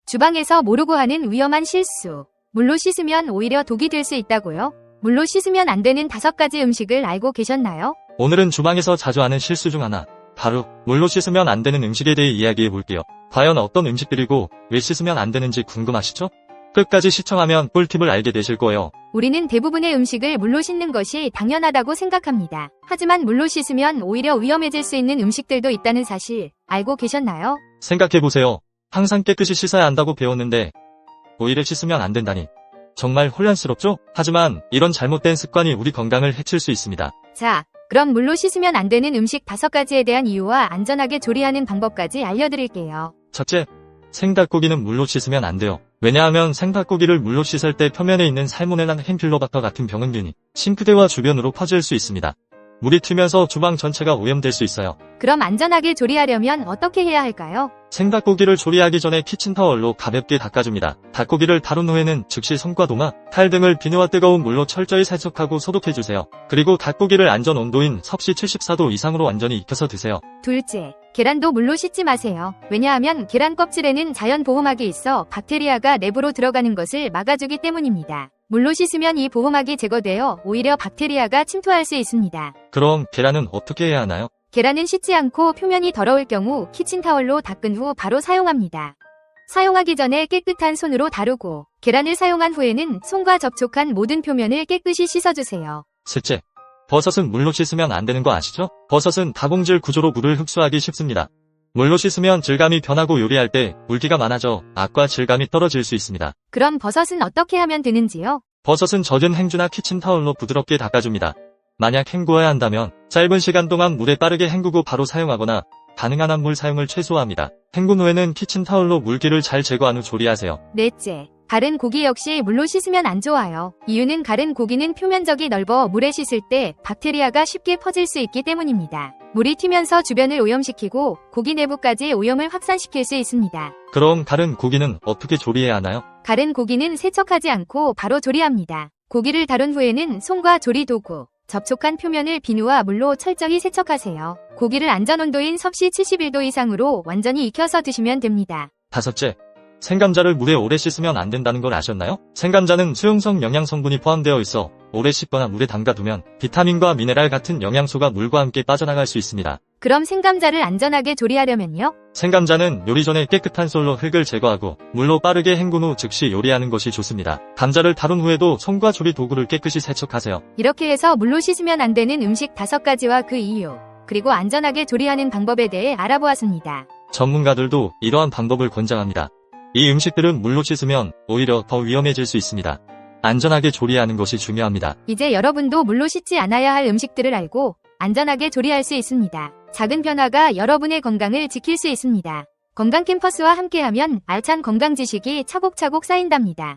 주방에서 모르고 하는 위험한 실수. 물로 씻으면 오히려 독이 될 수 있다고요? 물로 씻으면 안 되는 5가지 음식을 알고 계셨나요? 오늘은 주방에서 자주 하는 실수 중 하나, 바로 물로 씻으면 안 되는 음식에 대해 이야기해 볼게요. 과연 어떤 음식들이고 왜 씻으면 안 되는지 궁금하시죠? 끝까지 시청하면 꿀팁을 알게 되실 거예요. 우리는 대부분의 음식을 물로 씻는 것이 당연하다고 생각합니다. 하지만 물로 씻으면 오히려 위험해질 수 있는 음식들도 있다는 사실 알고 계셨나요? 생각해 보세요. 항상 깨끗이 씻어야 한다고 배웠는데 오히려 씻으면 안 된다니. 정말 혼란스럽죠? 하지만 이런 잘못된 습관이 우리 건강을 해칠 수 있습니다. 자, 그럼 물로 씻으면 안 되는 음식 5가지에 대한 이유와 안전하게 조리하는 방법까지 알려드릴게요. 첫째, 생닭고기는 물로 씻으면 안 돼요. 왜냐하면 생닭고기를 물로 씻을 때 표면에 있는 살모넬라 햄필로바터 같은 병원균이 싱크대와 주변으로 퍼질 수 있습니다. 물이 튀면서 주방 전체가 오염될 수 있어요. 그럼 안전하게 조리하려면 어떻게 해야 할까요? 생닭고기를 조리하기 전에 키친타월로 가볍게 닦아줍니다. 닭고기를 다룬 후에는 즉시 손과 도마, 칼 등을 비누와 뜨거운 물로 철저히 세척하고 소독해주세요. 그리고 닭고기를 안전 온도인 섭씨 74도 이상으로 완전히 익혀서 드세요. 둘째, 계란도 물로 씻지 마세요. 왜냐하면 계란 껍질에는 자연 보호막이 있어 박테리아가 내부로 들어가는 것을 막아주기 때문입니다. 물로 씻으면 이 보호막이 제거되어 오히려 박테리아가 침투할 수 있습니다. 그럼 계란은 어떻게 해야 하나요? 계란은 씻지 않고 표면이 더러울 경우 키친타월로 닦은 후 바로 사용합니다. 사용하기 전에 깨끗한 손으로 다루고 계란을 사용한 후에는 손과 접촉한 모든 표면을 깨끗이 씻어주세요. 셋째, 버섯은 물로 씻으면 안 되는 거 아시죠? 버섯은 다봉질 구조로 물을 흡수하기 쉽습니다. 물로 씻으면 질감이 변하고 요리할 때 물기가 많아져 맛과 질감이 떨어질 수 있습니다. 그럼 버섯은 어떻게 하면 되는지요? 버섯은 젖은 행주나 키친타월로 부드럽게 닦아줍니다. 만약 헹구어야 한다면 짧은 시간 동안 물에 빠르게 헹구고 바로 사용하거나 가능한 한 물 사용을 최소화합니다. 헹군 후에는 키친타월로 물기를 잘 제거한 후 조리하세요. 넷째, 가른 고기 역시 물로 씻으면 안 좋아요. 이유는 가른 고기는 표면적이 넓어 물에 씻을 때 박테리아가 쉽게 퍼질 수 있기 때문입니다. 물이 튀면서 주변을 오염시키고 고기 내부까지 오염을 확산시킬 수 있습니다. 그럼 가른 고기는 어떻게 조리해야 하나요? 가른 고기는 세척하지 않고 바로 조리합니다. 고기를 다룬 후에는 손과 조리 도구, 접촉한 표면을 비누와 물로 철저히 세척하세요. 고기를 안전온도인 섭씨 71도 이상으로 완전히 익혀서 드시면 됩니다. 다섯째, 생감자를 물에 오래 씻으면 안 된다는 걸 아셨나요? 생감자는 수용성 영양 성분이 포함되어 있어 오래 씻거나 물에 담가두면 비타민과 미네랄 같은 영양소가 물과 함께 빠져나갈 수 있습니다. 그럼 생감자를 안전하게 조리하려면요? 생감자는 요리 전에 깨끗한 솔로 흙을 제거하고 물로 빠르게 헹군 후 즉시 요리하는 것이 좋습니다. 감자를 다룬 후에도 손과 조리 도구를 깨끗이 세척하세요. 이렇게 해서 물로 씻으면 안 되는 음식 5가지와 그 이유, 그리고 안전하게 조리하는 방법에 대해 알아보았습니다. 전문가들도 이러한 방법을 권장합니다. 이 음식들은 물로 씻으면 오히려 더 위험해질 수 있습니다. 안전하게 조리하는 것이 중요합니다. 이제 여러분도 물로 씻지 않아야 할 음식들을 알고 안전하게 조리할 수 있습니다. 작은 변화가 여러분의 건강을 지킬 수 있습니다. 건강 캠퍼스와 함께하면 알찬 건강 지식이 차곡차곡 쌓인답니다.